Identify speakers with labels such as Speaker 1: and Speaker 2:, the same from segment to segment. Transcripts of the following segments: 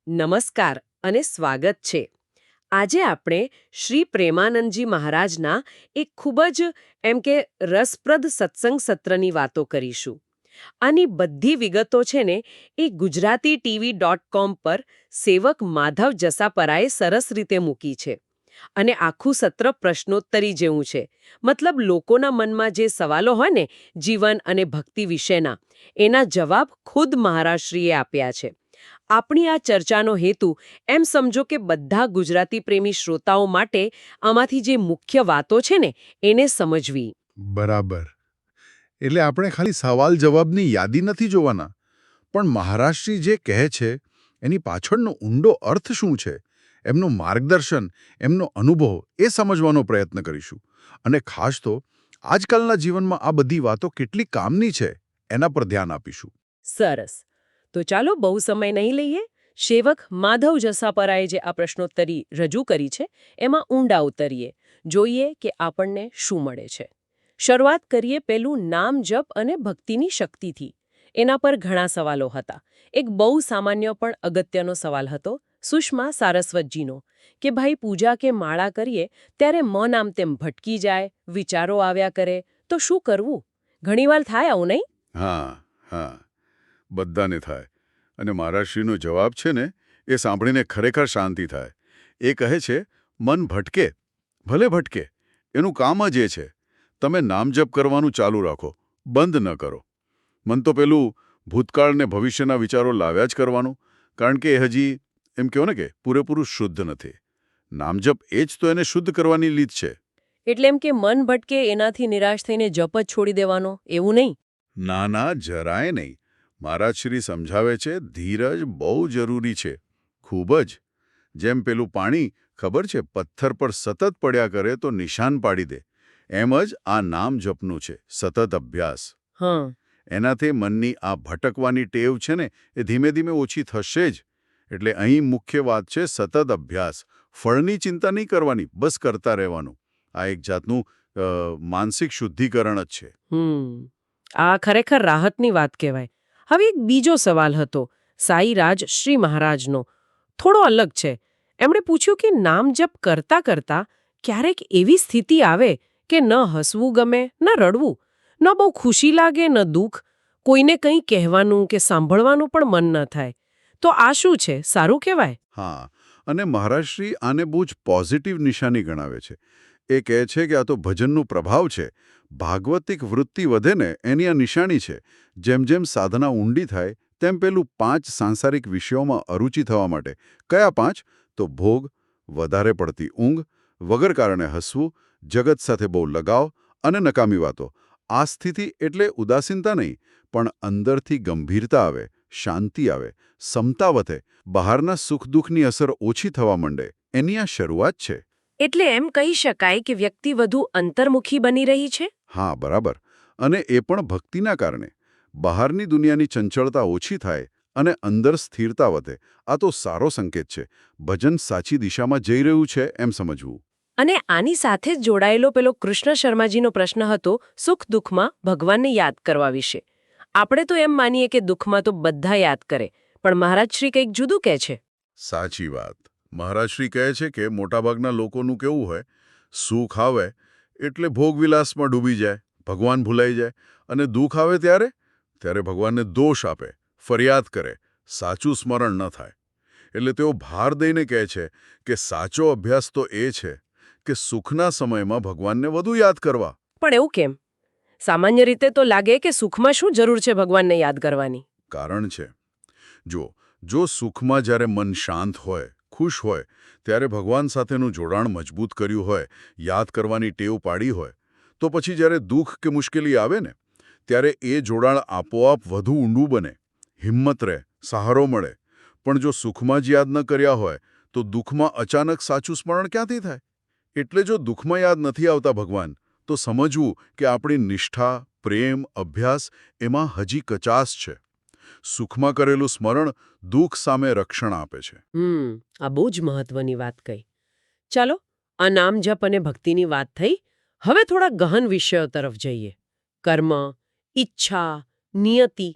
Speaker 1: નમસ્કાર અને સ્વાગત છે. આજે આપણે શ્રી પ્રેમાનંદજી મહારાજના એક ખૂબ જ રસપ્રદ સત્સંગ સત્રની વાતો કરીશું. આની બધી વિગતો છે ને એ ગુજરાતીTV.com પર સેવક માધવ જસાપરાએ સરસ રીતે મૂકી છે. અને આખું સત્ર પ્રશ્નોત્તરી જેવું છે. મતલબ લોકોના મનમાં જે સવાલો હોય ને જીવન અને ભક્તિ વિશેના, એના જવાબ ખુદ મહારાજશ્રીએ આપ્યા છે. આપણી આ ચર્ચાનો હેતુ એમ સમજો કે બધા ગુજરાતી પ્રેમી શ્રોતાઓ માટે આમાંથી જે મુખ્ય વાતો છે ને એને સમજવી.
Speaker 2: બરાબર. એટલે આપણે ખાલી સવાલ જવાબની યાદી નથી જોવાના, પણ મહારાજશ્રી જે કહે છે એની પાછળનો ઊંડો અર્થ શું છે, એમનું માર્ગદર્શન, એમનો અનુભવ એ સમજવાનો પ્રયત્ન કરીશું. અને ખાસ તો આજકાલના જીવનમાં આ બધી વાતો કેટલી કામની છે એના પર ધ્યાન આપીશું.
Speaker 1: સરસ. તો ચાલો બહુ સમય નહીં લઈએ. સેવક માધવ જસાપરાએ જે આ પ્રશ્નોત્તરી રજૂ કરી છે એમાં ઊંડા ઉતરીએ, જોઈએ કે આપણને શું મળે છે. શરૂઆત કરીએ પેલું નામ જપ અને ભક્તિની શક્તિથી. એના પર ઘણા સવાલો હતા. એક બહુ સામાન્ય પણ અગત્યનો સવાલ હતો સુષ્મા સારસ્વતજીનો, કે ભાઈ પૂજા કે માળા કરીએ ત્યારે મન આમ તેમ ભટકી જાય, વિચારો આવ્યા કરે, તો શું કરવું? ઘણીવાર થાય આવું, નહીં?
Speaker 2: હા હા, બધાને થાય. અને મહારાજશ્રીનો જવાબ છે ને, એ સાંભળીને ખરેખર શાંતિ થાય. એ કહે છે, મન ભટકે, ભલે ભટકે, એનું કામ જ એ છે. તમે નામજપ કરવાનું ચાલુ રાખો, બંધ ન કરો. મન તો પેલું ભૂતકાળ ને ભવિષ્યના વિચારો લાવ્યા જ કરવાનું, કારણ કે એ હજી એમ કહો ને કે પૂરેપૂરું શુદ્ધ નથી. નામજપ એ જ તો એને શુદ્ધ કરવાની લીધ છે.
Speaker 1: એટલે એમ કે મન ભટકે એનાથી નિરાશ થઈને જપ જ છોડી દેવાનો, એવું નહીં?
Speaker 2: ના ના, જરાય નહીં. મહારાજશ્રી સમજાવે છે, ધીરજ બહુ જરૂરી છે, ખૂબ જ. જેમ પેલું પાણી ખબર છે પથ્થર પર સતત પડ્યા કરે તો નિશાન પાડી દે, એમ જ આ નામ જપનું છે સતત અભ્યાસ.
Speaker 1: હા.
Speaker 2: એનાથી મનની આ ભટકવાની ટેવ છે ને એ ધીમે ધીમે ઓછી થશે જ. એટલે અહીં મુખ્ય વાત છે સતત અભ્યાસ. ફળની ચિંતા નહીં કરવાની, બસ કરતા રહેવાનું. આ એક જાતનું માનસિક શુદ્ધિકરણ જ છે.
Speaker 1: આ ખરેખર રાહતની વાત કહેવાય. હવે એક બીજો સવાલ હતો સાઈરાજ શ્રી મહારાજનો, થોડો અલગ છે. એમણે પૂછ્યું કે નામ જપ કરતા કરતા ક્યારેક એવી સ્થિતિ આવે કે ન હસવું ગમે, ન રડવું, ન બહુ ખુશી લાગે, ન દુઃખ, કોઈને કંઈ કહેવાનું કે સાંભળવાનું પણ મન ન થાય. તો આ શું છે? સારું કહેવાય?
Speaker 2: હા, અને મહારાજશ્રી આને બહુ જ પોઝિટિવ નિશાની ગણાવે છે. એ કહે છે કે આ તો ભજનનું પ્રભાવ છે. ભાગવતિક વૃત્તિ વધે ને એની આ નિશાની છે. જેમ જેમ સાધના ઊંડી થાય તેમ પેલું 5 સાંસારિક વિષયોમાં અરુચિ થવા માટે. કયા 5? તો ભોગ, વધારે પડતી ઊંઘ, વગર કારણે હસવું, જગત સાથે બહુ લગાવ અને નકામી વાતો. આ સ્થિતિ એટલે ઉદાસીનતા નહીં, પણ અંદરથી ગંભીરતા આવે, શાંતિ આવે, સમતા વધે, બહારના સુખ દુઃખની અસર ઓછી થવા માંડે. એની આ શરૂઆત છે.
Speaker 1: એટલે એમ કહી શકાય કે વ્યક્તિ વધુ અંતર્મુખી બની રહી છે?
Speaker 2: હા, બરાબર. અને એ પણ ભક્તિના કારણે. બહારની દુનિયાની ચંચળતા ઓછી થાય અને અંદર સ્થિરતા વધે. આ તો સારો સંકેત છે. ભજન સાચી દિશામાં જઈ રહ્યું છે એમ સમજવું.
Speaker 1: અને આની સાથે જ જોડાયેલો પેલો કૃષ્ણ શર્માજીનો પ્રશ્ન હતો સુખ દુઃખમાં ભગવાનને યાદ કરવા વિશે. આપણે તો એમ માનીએ કે દુઃખમાં તો બધા યાદ કરે, પણ મહારાજશ્રી કંઈક જુદું કહે છે.
Speaker 2: સાચી વાત. મહારાજશ્રી કહે છે કે મોટાભાગના લોકોનું કેવું હોય, સુખ આવે એટલે ભોગવિલાસમાં ડૂબી જાય, ભગવાન ભૂલાઈ જાય, અને દુઃખ આવે ત્યારે ભગવાનને દોષ આપે, ફરિયાદ કરે, સાચું સ્મરણ ન થાય. એટલે તેઓ ભાર દઈને કહે છે કે સાચો અભ્યાસ તો એ છે કે સુખના સમયમાં ભગવાનને વધુ યાદ કરવા.
Speaker 1: પણ એવું કેમ? સામાન્ય રીતે તો લાગે કે સુખમાં શું જરૂર છે ભગવાનને યાદ કરવાની?
Speaker 2: કારણ છે. જો સુખમાં જ્યારે મન શાંત હોય, ખુશ હોય, ત્યારે ભગવાન સાથેનું જોડાણ મજબૂત કર્યું હોય, યાદ કરવાની ટેવ પાડી હોય, તો પછી જ્યારે દુઃખ કે મુશ્કેલી આવે ને, ત્યારે એ જોડાણ આપોઆપ વધુ ઊંડું બને, હિંમત રહે, સહારો મળે. પણ જો સુખમાં જ યાદ ન કર્યા હોય, તો દુઃખમાં અચાનક સાચું સ્મરણ ક્યાંથી થાય? એટલે જો દુઃખમાં યાદ નથી આવતા ભગવાન, તો સમજવું કે આપણી નિષ્ઠા, પ્રેમ, અભ્યાસ એમાં હજી કચાશ છે. સુખમાં કરેલું સ્મરણ દુઃખ સામે રક્ષણ આપે છે.
Speaker 1: આ બહુ જ મહત્વની વાત કહી. ચાલો, આ નામ જપ અને ભક્તિની વાત થઈ. હવે થોડા ગહન વિષયો તરફ જઈએ. કર્મ, ઈચ્છા, નિયતિ,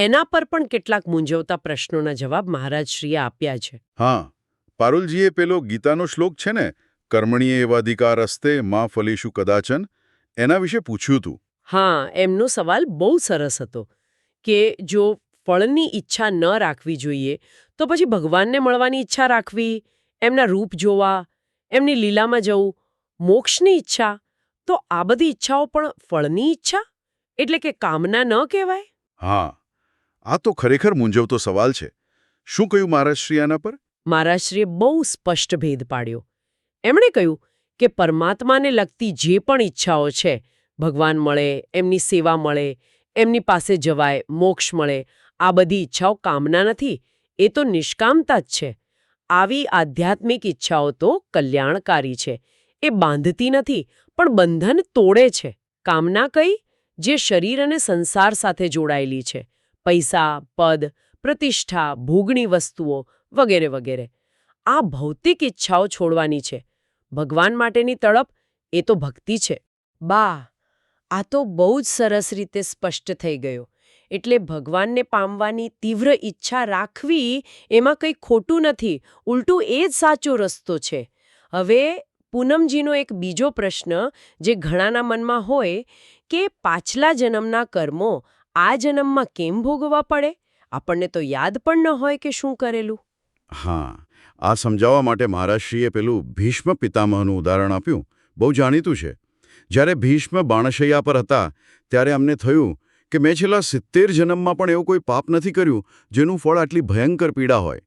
Speaker 1: એના પર પણ કેટલાક મૂંઝવતા પ્રશ્નોના જવાબ મહારાજશ્રીએ આપ્યા છે.
Speaker 2: હા, પારુલજીએ પેલો ગીતાનો શ્લોક છે ને, કર્મણીએ એવાધિકાર અસ્તે માં ફલીશું કદાચન, એના વિશે પૂછ્યું હતું.
Speaker 1: હા, એમનો સવાલ બહુ સરસ હતો કે જો ફળની ઈચ્છા ન રાખવી જોઈએ તો પછી ભગવાનને મળવાની ઈચ્છા રાખવી, એમના રૂપ જોવા, એમની લીલામાં જવું, મોક્ષની ઈચ્છા, તો આ બધી ઈચ્છાઓ પણ ફળની ઈચ્છા એટલે કે કામના ન કહેવાય?
Speaker 2: હા, આ તો ખરેખર મૂંઝવતો સવાલ છે. શું કહ્યું મહારાજશ્રી આના પર?
Speaker 1: મહારાજશ્રીએ બહુ સ્પષ્ટ ભેદ પાડ્યો. એમણે કહ્યું કે પરમાત્માને લગતી જે પણ ઈચ્છાઓ છે, ભગવાન મળે, એમની સેવા મળે, એમની પાસે જવાય, મોક્ષ મળે, આ બધી ઈચ્છાઓ કામના નથી, એ તો નિષ્કામતા જ છે. આવી આધ્યાત્મિક ઈચ્છાઓ તો કલ્યાણકારી છે. એ બાંધતી નથી, પણ બંધન તોડે છે. કામના કઈ? જે શરીર અને સંસાર સાથે જોડાયેલી છે. પૈસા, પદ, પ્રતિષ્ઠા, ભોગની વસ્તુઓ વગેરે વગેરે. આ ભૌતિક ઈચ્છાઓ છોડવાની છે. ભગવાન માટેની તડપ એ તો ભક્તિ છે. બા, આ તો બહુ જ સરસ રીતે સ્પષ્ટ થઈ ગયો. એટલે ભગવાનને પામવાની તીવ્ર ઈચ્છા રાખવી એમાં કંઈ ખોટું નથી, ઉલટું એ જ સાચો રસ્તો છે. હવે પૂનમજીનો એક બીજો પ્રશ્ન જે ઘણાના મનમાં હોય કે પાછલા જન્મના કર્મો આ જન્મમાં કેમ ભોગવવા પડે? આપણને તો યાદ પણ ન હોય કે શું કરેલું.
Speaker 2: હા, આ સમજાવવા માટે મહારાજશ્રીએ પેલું ભીષ્મ પિતામહનું ઉદાહરણ આપ્યું. બહુ જાણીતું છે. જ્યારે ભીષ્મ બાણશૈયા પર હતા ત્યારે અમને થયું કે મેં છેલ્લા 70 જન્મમાં પણ એવું કોઈ પાપ નથી કર્યું જેનું ફળ આટલી ભયંકર પીડા હોય.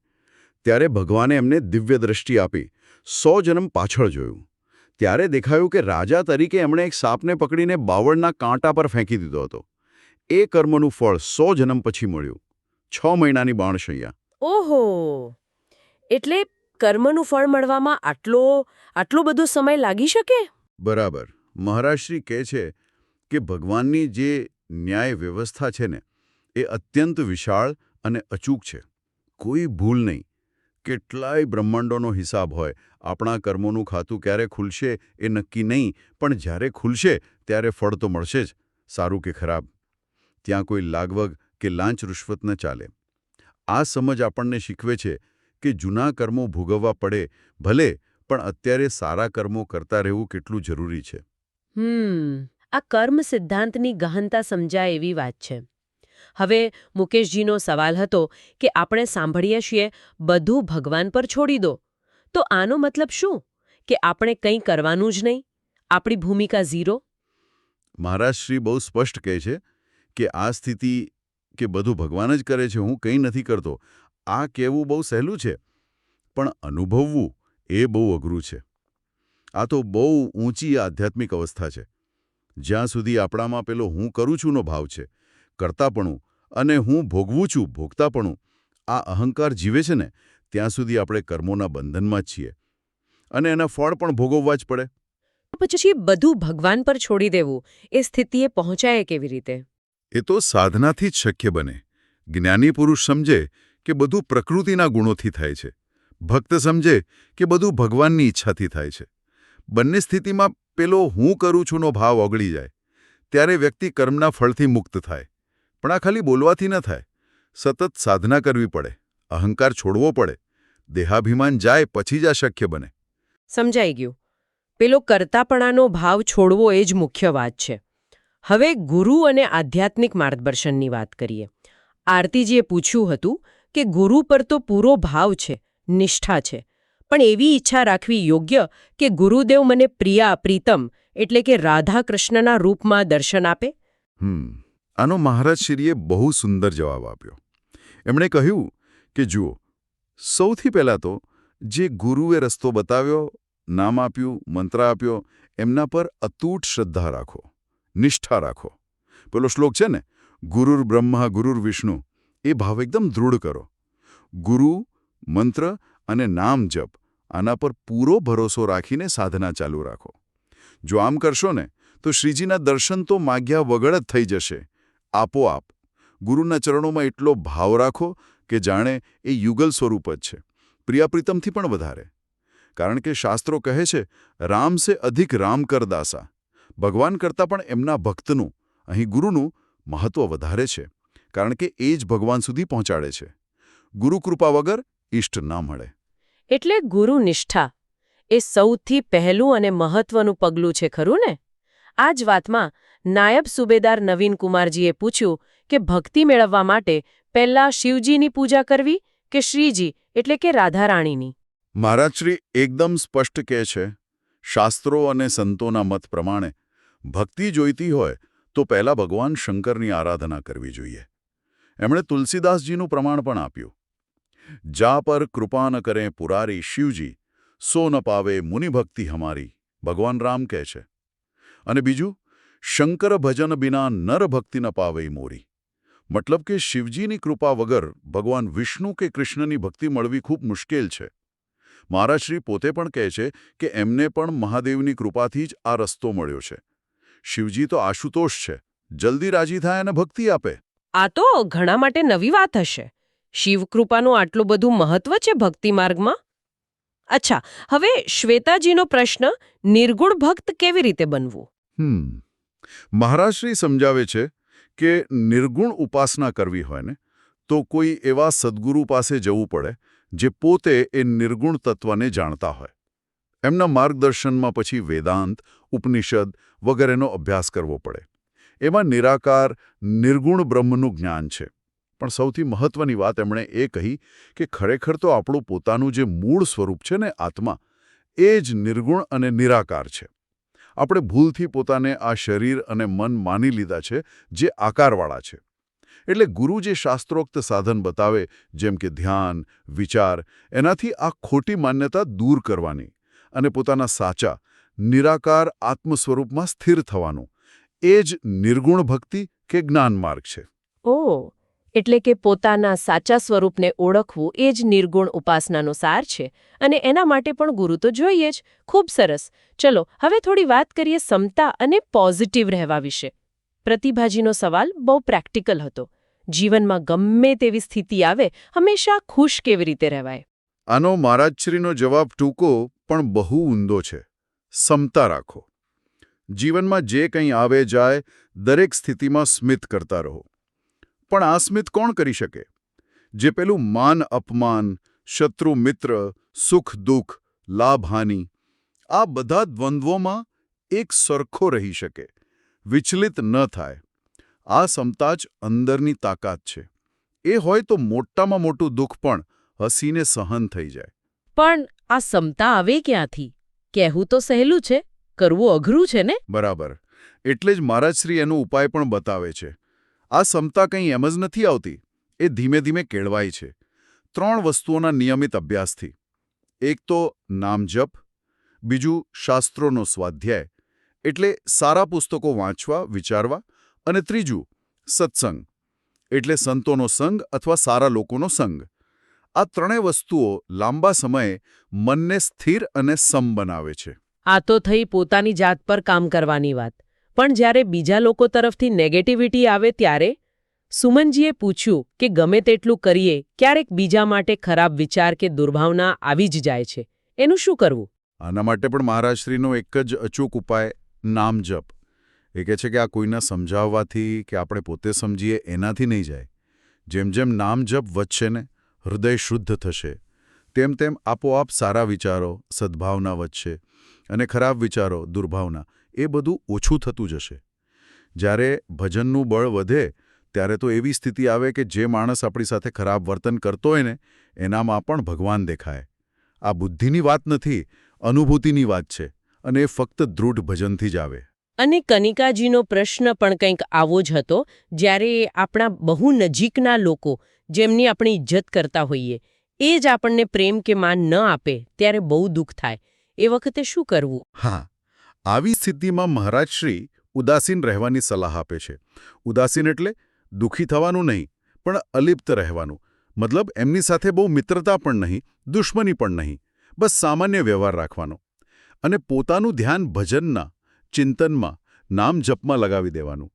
Speaker 2: ત્યારે ભગવાને એમને દિવ્ય દ્રષ્ટિ આપી 100 જન્મ પાછળ જોયું. ત્યારે દેખાયું કે રાજા તરીકે એમણે એક સાપને પકડીને બાવળના કાંટા પર ફેંકી દીધો હતો. એ કર્મનું ફળ 100 જન્મ પછી મળ્યું. 6 મહિનાની બાણશૈયા.
Speaker 1: ઓહો, એટલે કર્મનું ફળ મળવામાં આટલો બધો સમય લાગી શકે?
Speaker 2: બરાબર. મહારાજશ્રી કહે છે કે ભગવાનની જે ન્યાય વ્યવસ્થા છે ને, એ અત્યંત વિશાળ અને અચૂક છે. કોઈ ભૂલ નહીં. કેટલાય બ્રહ્માંડોનો હિસાબ હોય. આપણા કર્મોનું ખાતું ક્યારે ખુલશે એ નક્કી નહીં, પણ જ્યારે ખુલશે ત્યારે ફળ તો મળશે જ, સારું કે ખરાબ. ત્યાં કોઈ લાગવગ કે લાંચ રૂશ્વત ન ચાલે. આ સમજ આપણને શીખવે છે કે જૂના કર્મો ભોગવવા પડે ભલે, પણ અત્યારે સારા કર્મો કરતા રહેવું કેટલું જરૂરી છે.
Speaker 1: આ કર્મ સિદ્ધાંતની ગહનતા સમજાય એવી વાત છે. હવે મુકેશજીનો સવાલ હતો કે આપણે સાંભળીએ છીએ બધું ભગવાન પર છોડી દો. તો આનો મતલબ શું? કે આપણે કંઈ કરવાનું જ નહીં? આપણી ભૂમિકા ઝીરો?
Speaker 2: મહારાજશ્રી બહુ સ્પષ્ટ કહે છે કે આ સ્થિતિ કે બધું ભગવાન જ કરે છે, હું કંઈ નથી કરતો, આ કહેવું બહુ સહેલું છે, પણ અનુભવવું એ બહુ અઘરું છે. આ તો બહુ ઊંચી આધ્યાત્મિક અવસ્થા છે. જ્યાં સુધી આપણામાં પેલો હું કરું છુંનો ભાવ છે, કરતાપણું, અને હું ભોગવું છું ભોગતાપણું, આ અહંકાર જીવે છે ને, ત્યાં સુધી આપણે કર્મોના બંધનમાં જ છીએ અને એના ફળ પણ ભોગવવા જ પડે.
Speaker 1: પછી બધું ભગવાન પર છોડી દેવું એ સ્થિતિએ પહોંચાય કેવી રીતે?
Speaker 2: એ તો સાધનાથી જ શક્ય બને. જ્ઞાની પુરુષ સમજે કે બધું પ્રકૃતિના ગુણોથી થાય છે. ભક્ત સમજે કે બધું ભગવાનની ઈચ્છાથી થાય છે. બંને સ્થિતિમાં પેલો હું કરું છુંનો ભાવ ઓગળી જાય. ત્યારે વ્યક્તિ કર્મના ફળથી મુક્ત થાય. પણ આ ખાલી બોલવાથી ન થાય. સતત સાધના કરવી પડે, અહંકાર છોડવો પડે, દેહાભિમાન જાય પછી જ આ શક્ય બને.
Speaker 1: સમજાઈ ગયું. પેલો કરતાપણાનો ભાવ છોડવો એ જ મુખ્ય વાત છે. હવે ગુરુ અને આધ્યાત્મિક માર્ગદર્શનની વાત કરીએ. આરતીજીએ પૂછ્યું હતું કે ગુરુ પર તો પૂરો ભાવ છે, નિષ્ઠા છે, પણ એવી ઈચ્છા રાખવી યોગ્ય કે ગુરુદેવ મને પ્રિયા પ્રીતમ એટલે કે રાધા કૃષ્ણના રૂપમાં દર્શન આપે?
Speaker 2: આનો મહારાજશ્રીએ બહુ સુંદર જવાબ આપ્યો. એમણે કહ્યું કે જુઓ, સૌથી પહેલાં તો જે ગુરુએ રસ્તો બતાવ્યો, નામ આપ્યું, મંત્ર આપ્યો, એમના પર અતૂટ શ્રદ્ધા રાખો, નિષ્ઠા રાખો. પેલો શ્લોક છે ને, ગુરુર બ્રહ્મા ગુરુર વિષ્ણુ, એ ભાવ એકદમ દૃઢ કરો. ગુરુ, મંત્ર અને નામ જપ, આના પર પૂરો ભરોસો રાખીને સાધના ચાલુ રાખો. જો આમ કરશો ને તો શ્રીજીના દર્શન તો માગ્યા વગર જ થઈ જશે, આપોઆપ. ગુરુના ચરણોમાં એટલો ભાવ રાખો કે જાણે એ યુગલ સ્વરૂપ જ છે, પ્રિયાપ્રીતમથી પણ વધારે. કારણ કે શાસ્ત્રો કહે છે, રામ સે અધિક રામ કર દાસા. ભગવાન કરતાં પણ એમના ભક્તનું, અહીં ગુરુનું મહત્વ વધારે છે. કારણ કે એ જ ભગવાન સુધી પહોંચાડે છે. ગુરુકૃપા વગર ઇષ્ટ ના મળે.
Speaker 1: એટલે ગુરુનિષ્ઠા એ સૌથી પહેલું અને મહત્વનું પગલું છે, ખરું ને? આ જ વાતમાં નાયબ સુબેદાર નવીનકુમારજીએ પૂછ્યું કે ભક્તિ મેળવવા માટે પહેલા શિવજીની પૂજા કરવી કે શ્રીજી એટલે કે રાધારાણીની?
Speaker 2: મહારાજશ્રી એકદમ સ્પષ્ટ કહે છે, શાસ્ત્રો અને સંતોના મત પ્રમાણે ભક્તિ જોઈતી હોય તો પહેલા ભગવાન શંકરની આરાધના કરવી જોઈએ. એમણે તુલસીદાસજીનું પ્રમાણ પણ આપ્યું. જા પર કૃપા ન કરે પુરારી શિવજી, સો ન પાવે મુનિભક્તિ હમારી, ભગવાન રામ કહે છે. અને બીજું, શંકર ભજન બિના નર ભક્તિ ન પાવે મોરી. મતલબ કે શિવજીની કૃપા વગર ભગવાન વિષ્ણુ કે કૃષ્ણની ભક્તિ મળવી ખૂબ મુશ્કેલ છે. મહારાજશ્રી પોતે પણ કહે છે કે એમને પણ મહાદેવની કૃપાથી જ આ રસ્તો મળ્યો છે. શિવજી તો આશુતોષ છે, જલ્દી રાજી થાય અને ભક્તિ આપે.
Speaker 1: આ તો ઘણા માટે નવી વાત હશે. શિવકૃપાનું આટલું બધું મહત્વ છે ભક્તિ માર્ગમાં? અચ્છા, હવે શ્વેતાજીનો પ્રશ્ન, નિર્ગુણ ભક્ત કેવી રીતે બનવું?
Speaker 2: મહારાજશ્રી સમજાવે છે કે નિર્ગુણ ઉપાસના કરવી હોય ને તો કોઈ એવા સદ્ગુરુ પાસે જવું પડે જે પોતે એ નિર્ગુણ તત્વને જાણતા હોય. એમના માર્ગદર્શનમાં પછી વેદાંત, ઉપનિષદ વગેરેનો અભ્યાસ કરવો પડે. એમાં નિરાકાર, નિર્ગુણ બ્રહ્મનું જ્ઞાન છે. પણ સૌથી મહત્વની વાત એમણે એ કહી કે ખરેખર તો આપણું પોતાનું જે મૂળ સ્વરૂપ છે ને, આત્મા, એ જ નિર્ગુણ અને નિરાકાર છે. આપણે ભૂલથી પોતાને આ શરીર અને મન માની લીધા છે, જે આકારવાળા છે. એટલે ગુરુ જે શાસ્ત્રોક્ત સાધન બતાવે, જેમ કે ધ્યાન, વિચાર, એનાથી આ ખોટી માન્યતા દૂર કરવાની અને પોતાના સાચા, નિરાકાર આત્મ સ્વરૂપમાં સ્થિર થવાનું, એ જ નિર્ગુણ ભક્તિ કે જ્ઞાન માર્ગ છે.
Speaker 1: ઓહ, એટલે કે પોતાના સાચા સ્વરૂપને ઓળખવું એ જ નિર્ગુણ ઉપાસનાનો સાર છે. અને એના માટે પણ ગુરુ તો જોઈએ જ. ખૂબ સરસ. ચલો હવે થોડી વાત કરીએ સમતા અને પોઝિટિવ રહેવા વિશે. પ્રતિભાજીનો સવાલ બહુ પ્રેક્ટિકલ હતો. જીવનમાં ગમે તેવી સ્થિતિ આવે, હંમેશા ખુશ કેવી રીતે રહેવાય?
Speaker 2: આનો મહારાજશ્રીનો જવાબ ટૂંકો પણ બહુ ઊંડો છે. સમતા રાખો. જીવનમાં જે કંઈ આવે જાય, દરેક સ્થિતિમાં સ્મિત કરતા રહો. પણ આ સ્મિત કોણ કરી શકે? જે પેલું માન અપમાન, શત્રુ મિત્ર, સુખ દુઃખ, લાભ હાનિ, આ બધા દ્વંદ્વોમાં એક સરખો રહી શકે, વિચલિત ન થાય. આ સમતા જ અંદરની તાકાત છે. એ હોય તો મોટામાં મોટું દુઃખ પણ હસીને સહન થઈ જાય.
Speaker 1: પણ આ સમતા આવે ક્યાંથી? કહેવું તો સહેલું છે, કરવું અઘરું છે ને?
Speaker 2: બરાબર. એટલે જ મહારાજશ્રી એનો ઉપાય પણ બતાવે છે. આ સમતા કંઈ એમ જ નથી આવતી. એ ધીમે ધીમે કેળવાય છે. 3 વસ્તુઓના નિયમિત અભ્યાસથી. એક તો નામ જપ, બીજું શાસ્ત્રોનો સ્વાધ્યાય, એટલે સારા પુસ્તકો વાંચવા, વિચારવા, અને ત્રીજું સત્સંગ, એટલે સંતોનો સંગ અથવા સારા લોકોનો સંગ. આ 3 વસ્તુઓ લાંબા સમયે મનને સ્થિર અને સમ બનાવે છે.
Speaker 1: આ તો થઈ પોતાની જાત પર કામ કરવાની વાત. પણ જ્યારે બીજા લોકો તરફથી નેગેટિવિટી આવે ત્યારે? સુમનજીએ પૂછ્યું કે ગમે તેટલું કરીએ, ક્યારેક બીજા માટે ખરાબ વિચાર કે દુર્ભાવના આવી જ જાય છે. એનું શું કરવું?
Speaker 2: આના માટે પણ મહારાજશ્રીનો એક જ અચૂક ઉપાય, નામ જપ. એ કહે છે કે આ કોઈના સમજાવવાથી કે આપણે પોતે સમજીએ એનાથી નહીં જાય. જેમ જેમ નામ જપ વધશે ને, હૃદય શુદ્ધ થશે, તેમ તેમ આપોઆપ સારા વિચારો, સદ્ભાવના વધશે, અને ખરાબ વિચારો, દુર્ભાવના, એ બધું ઓછું થતું જશે. જ્યારે ભજનનું બળ વધે ત્યારે તો એવી સ્થિતિ આવે કે જે માણસ આપણી સાથે ખરાબ વર્તન કરતો હોય ને, એનામાં પણ ભગવાન દેખાય. આ બુદ્ધિની વાત નથી, અનુભૂતિની વાત છે. અને એ ફક્ત દૃઢ ભજનથી જ આવે.
Speaker 1: અને કનિકાજીનો પ્રશ્ન પણ કંઈક આવો જ હતો. જ્યારે આપણા બહુ નજીકના લોકો, જેમની આપણે ઇજ્જત કરતા હોઈએ, એ જ આપણને પ્રેમ કે માન ન આપે, ત્યારે બહુ દુઃખ થાય. એ વખતે શું કરવું?
Speaker 2: હા, આવી સ્થિતિમાં મહારાજશ્રી ઉદાસીન રહેવાની સલાહ આપે છે. ઉદાસીન એટલે દુઃખી થવાનું નહીં, પણ અલિપ્ત રહેવાનું. મતલબ એમની સાથે બહુ મિત્રતા પણ નહીં, દુશ્મની પણ નહીં, બસ સામાન્ય વ્યવહાર રાખવાનો. અને પોતાનું ધ્યાન ભજનના, ચિંતનમાં, નામ જપમાં લગાવી દેવાનું.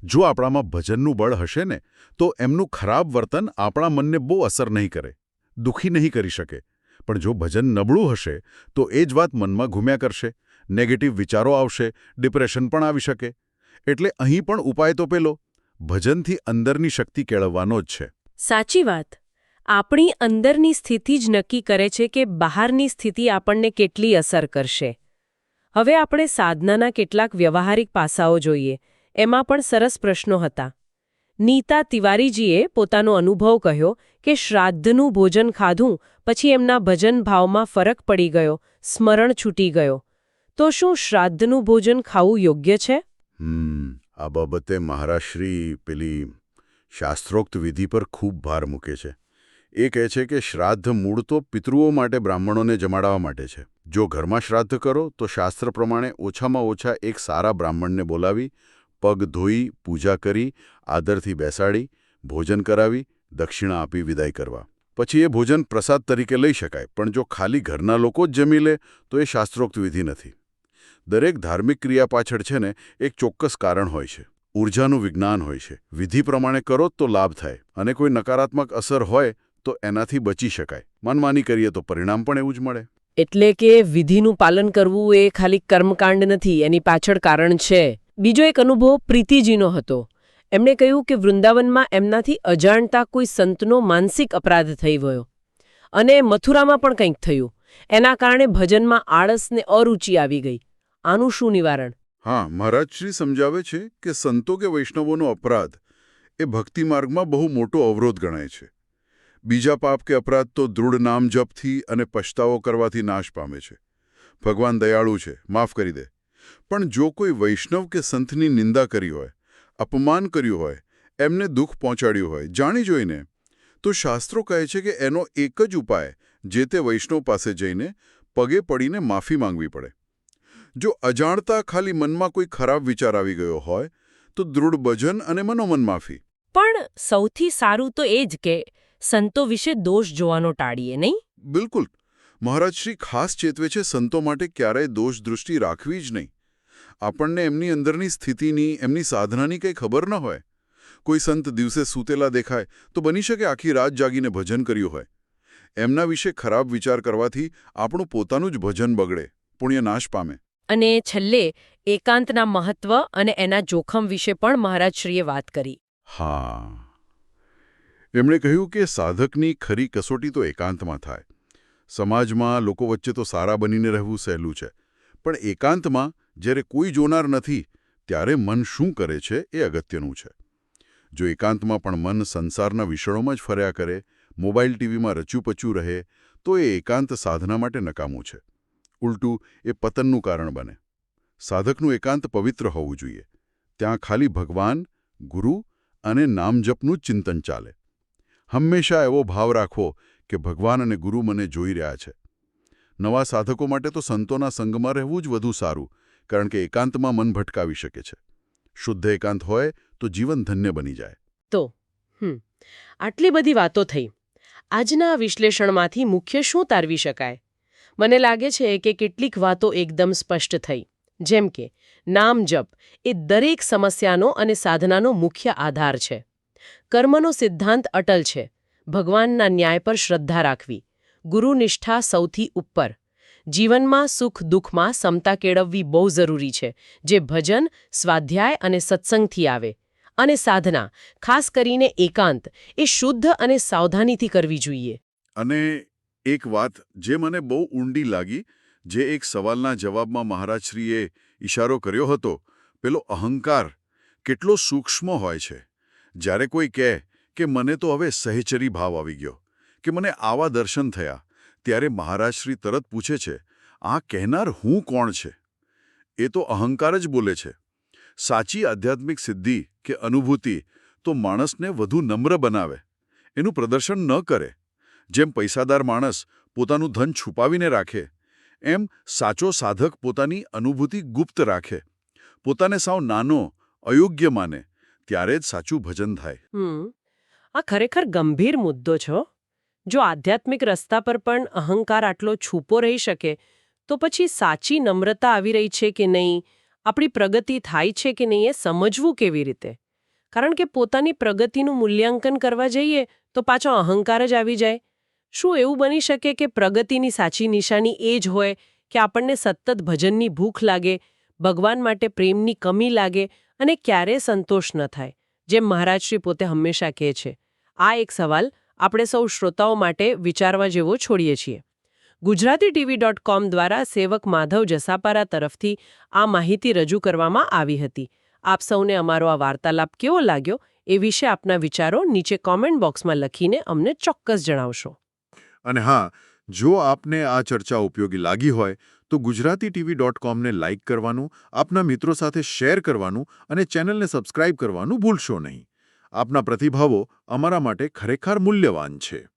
Speaker 2: જો આપણામાં ભજનનું બળ હશે ને, તો એમનું ખરાબ વર્તન આપણા મનને બહુ અસર નહીં કરે, દુઃખી નહીં કરી શકે. પણ જો ભજન નબળું હશે, તો એ જ વાત મનમાં ઘૂમ્યા કરશે, નેગેટિવ વિચારો આવશે, ડિપ્રેશન પણ આવી શકે. એટલે અહીં પણ ઉપાય તો પેલો, ભજનથી અંદરની શક્તિ કેળવવાનો જ છે.
Speaker 1: સાચી વાત. આપણી અંદરની સ્થિતિ જ નક્કી કરે છે કે બહારની સ્થિતિ આપણને કેટલી અસર કરશે. હવે આપણે સાધનાના કેટલાક વ્યવહારિક પાસાઓ જોઈએ. એમાં પણ સરસ પ્રશ્નો હતા. નીતા તિવારીજીએ પોતાનો અનુભવ કહ્યો કે શ્રાદ્ધનું ભોજન ખાધું પછી એમના ભજન ભાવમાં ફરક પડી ગયો, સ્મરણ છૂટી ગયો. તો શું શ્રાદ્ધનું ભોજન ખાવું યોગ્ય છે?
Speaker 2: આ બાબતે મહારાજશ્રી પેલી શાસ્ત્રોક્ત વિધિ પર ખૂબ ભાર મૂકે છે. એ કહે છે કે શ્રાદ્ધ મૂળ તો પિતૃઓ માટે બ્રાહ્મણોને જમાડવા માટે છે. જો ઘરમાં શ્રાદ્ધ કરો તો શાસ્ત્ર પ્રમાણે ઓછામાં ઓછા એક સારા બ્રાહ્મણને બોલાવી, પગ ધોઈ, પૂજા કરી, આદરથી બેસાડી, ભોજન કરાવી, દક્ષિણા આપી વિદાય કરવા. પછી એ ભોજન પ્રસાદ તરીકે લઈ શકાય, પણ જો ખાલી ઘરના લોકો જ જમી લે તો એ શાસ્ત્રોક્ત વિધિ નથી. દરેક ધાર્મિક ક્રિયા પાછળ છે ને એક ચોક્કસ કારણ હોય છે. ઊર્જાનું વિજ્ઞાન હોય છે. વિધિ પ્રમાણે કરો તો લાભ થાય, અને કોઈ નકારાત્મક અસર હોય તો એનાથી બચી શકાય. મનમાની કરીએ તો પરિણામ પણ એવું જ મળે.
Speaker 1: એટલે કે વિધિનું પાલન કરવું એ ખાલી કર્મકાંડ નથી, એની પાછળ કારણ છે. બીજો એક અનુભવ પ્રીતિજીનો હતો. એમણે કહ્યું કે વૃંદાવનમાં એમનાથી અજાણતા કોઈ સંતનો માનસિક અપરાધ થઈ ગયો અને મથુરામાં પણ કંઈક થયું. એના કારણે ભજનમાં આળસ ને અરુચિ આવી ગઈ. આનું શું નિવારણ?
Speaker 2: હા, મહારાજશ્રી સમજાવે છે કે સંતો કે વૈષ્ણવોનો અપરાધ એ ભક્તિ માર્ગમાં બહુ મોટો અવરોધ ગણાય છે. બીજા પાપ કે અપરાધ તો દૃઢ નામ જપથી અને પછતાવો કરવાથી નાશ પામે છે. ભગવાન દયાળુ છે, માફ કરી દે. પણ જો કોઈ વૈષ્ણવ કે સંતની નિંદા કરી હોય, અપમાન કર્યું હોય, એમને દુઃખ પહોંચાડ્યું હોય, જાણી જોઈને, તો શાસ્ત્રો કહે છે કે એનો એક જ ઉપાય જે તે વૈષ્ણવ પાસે જઈને પગે પડીને માફી માંગવી પડે. જો અજાણતા ખાલી મનમાં કોઈ ખરાબ વિચાર આવી ગયો હોય તો દૃઢ ભજન અને મનોમન માફી.
Speaker 1: પણ સૌથી સારું તો એ જ કે સંતો વિશે દોષ જોવાનો ટાળીએ, નહીં?
Speaker 2: બિલકુલ. મહારાજશ્રી ખાસ ચેતવે છે સંતો માટે ક્યારેય દોષ દૃષ્ટિ રાખવી જ નહીં. આપણને એમની અંદરની સ્થિતિની, એમની સાધનાની કંઈ ખબર ન હોય. કોઈ સંત દિવસે સૂતેલા દેખાય તો બની શકે આખી રાત જાગીને ભજન કર્યું હોય. એમના વિશે ખરાબ વિચાર કરવાથી આપણું પોતાનું જ ભજન બગડે, પુણ્ય નાશ પામે.
Speaker 1: અને છેલ્લે એકાંતના મહત્વ અને એના જોખમ વિશે પણ મહારાજશ્રીએ વાત કરી.
Speaker 2: હા, એમણે કહ્યું કે સાધકની ખરી કસોટી તો એકાંતમાં થાય. સમાજમાં લોકો વચ્ચે તો સારા બનીને રહેવું સહેલું છે, પણ એકાંતમાં જ્યારે કોઈ જોનાર નથી ત્યારે મન શું કરે છે એ અગત્યનું છે. જો એકાંતમાં પણ મન સંસારના વિષયોમાં જ ફર્યા કરે, મોબાઈલ ટીવીમાં રચ્યુપચ્યું રહે, તો એ એકાંત સાધના માટે નકામું છે. ઉલટું એ પતનનું કારણ બને. સાધકનું એકાંત પવિત્ર હોવું જોઈએ. ત્યાં ખાલી ભગવાન, ગુરુ અને નામજપનું જ ચિંતન ચાલે. હંમેશા એવો ભાવ રાખવો કે ભગવાન અને ગુરુ મને જોઈ રહ્યા છે. નવા સાધકો માટે તો સંતોના સંગમાં રહેવું જ વધુ સારું, કારણ કે એકાંતમાં મન ભટકાવી શકે છે. શુદ્ધ એકાંત હોય તો જીવન ધન્ય બની જાય.
Speaker 1: તો આટલી બધી વાતો થઈ. આજના વિશ્લેષણમાંથી મુખ્ય શું તારવી શકાય? મને લાગે છે કે કેટલીક વાતો એકદમ સ્પષ્ટ થઈ. જેમ કે નામ જપ એ દરેક સમસ્યાનો અને સાધનાનો મુખ્ય આધાર છે. કર્મનો સિદ્ધાંત અટલ છે. ભગવાનના ન્યાય પર શ્રદ્ધા રાખવી. ગુરુનિષ્ઠા સૌથી ઉપર. જીવનમાં સુખ દુઃખમાં સમતા કેળવવી બહુ જરૂરી છે, જે ભજન, સ્વાધ્યાય અને સત્સંગથી આવે. અને સાધના, ખાસ કરીને એકાંત, એ શુદ્ધ અને સાવધાનીથી કરવી જોઈએ.
Speaker 2: અને એક વાત જે મને બહુ ઊંડી લાગી, જે એક સવાલના જવાબમાં મહારાજશ્રીએ ઇશારો કર્યો હતો, પેલો અહંકાર કેટલો સૂક્ષ્મ હોય છે. જ્યારે કોઈ કહે કે મને તો હવે સહેચરી ભાવ આવી ગયો, કે મને આવા દર્શન થયા, ત્યારે મહારાજશ્રી તરત પૂછે છે, આ કહેનાર હું કોણ છે? એ તો અહંકાર જ બોલે છે. સાચી આધ્યાત્મિક સિદ્ધિ કે અનુભૂતિ તો માણસને વધુ નમ્ર બનાવે, એનું પ્રદર્શન ન કરે. જેમ પૈસાદાર માણસ પોતાનું ધન છુપાવીને રાખે, એમ સાચો સાધક પોતાની અનુભૂતિ ગુપ્ત રાખે. પોતાને સાવ નાનો, અયોગ્ય માને, ત્યારે જ સાચું ભજન થાય.
Speaker 1: આ ખરેખર ગંભીર મુદ્દો છે. જો આધ્યાત્મિક રસ્તા પર પણ અહંકાર આટલો છૂપો રહી શકે, તો પછી સાચી નમ્રતા આવી રહી છે કે નહીં, આપણી પ્રગતિ થાય છે કે નહીં, એ સમજવું કેવી રીતે? કારણ કે પોતાની પ્રગતિનું મૂલ્યાંકન કરવા જઈએ તો પાછો અહંકાર જ આવી જાય. શું એવું બની શકે કે પ્રગતિની સાચી નિશાની એ જ હોય કે આપણને સતત ભજનની ભૂખ લાગે, ભગવાન માટે પ્રેમની કમી લાગે અને ક્યારેય સંતોષ ન થાય? જેમ મહારાજશ્રી પોતે હંમેશા કહે છે. આ એક સવાલ આપણે સૌ શ્રોતાઓ માટે વિચારવા જેવો છોડીએ છીએ. ગુજરાતીTV.com દ્વારા સેવક માધવ જસાપારા તરફથી આ માહિતી રજૂ કરવામાં આવી હતી. આપ સૌને અમારો આ વાર્તાલાપ કેવો લાગ્યો એ વિશે આપના વિચારો નીચે કોમેન્ટ બોક્સમાં લખીને અમને ચોક્કસ જણાવશો.
Speaker 3: અને હા, જો આપને આ ચર્ચા ઉપયોગી લાગી હોય તો ગુજરાતીTV.comને લાઇક કરવાનું, આપના મિત્રો સાથે શેર કરવાનું અને ચેનલને સબસ્ક્રાઇબ કરવાનું ભૂલશો નહીં. આપના પ્રતિભાવો અમારા માટે ખરેખર મૂલ્યવાન છે.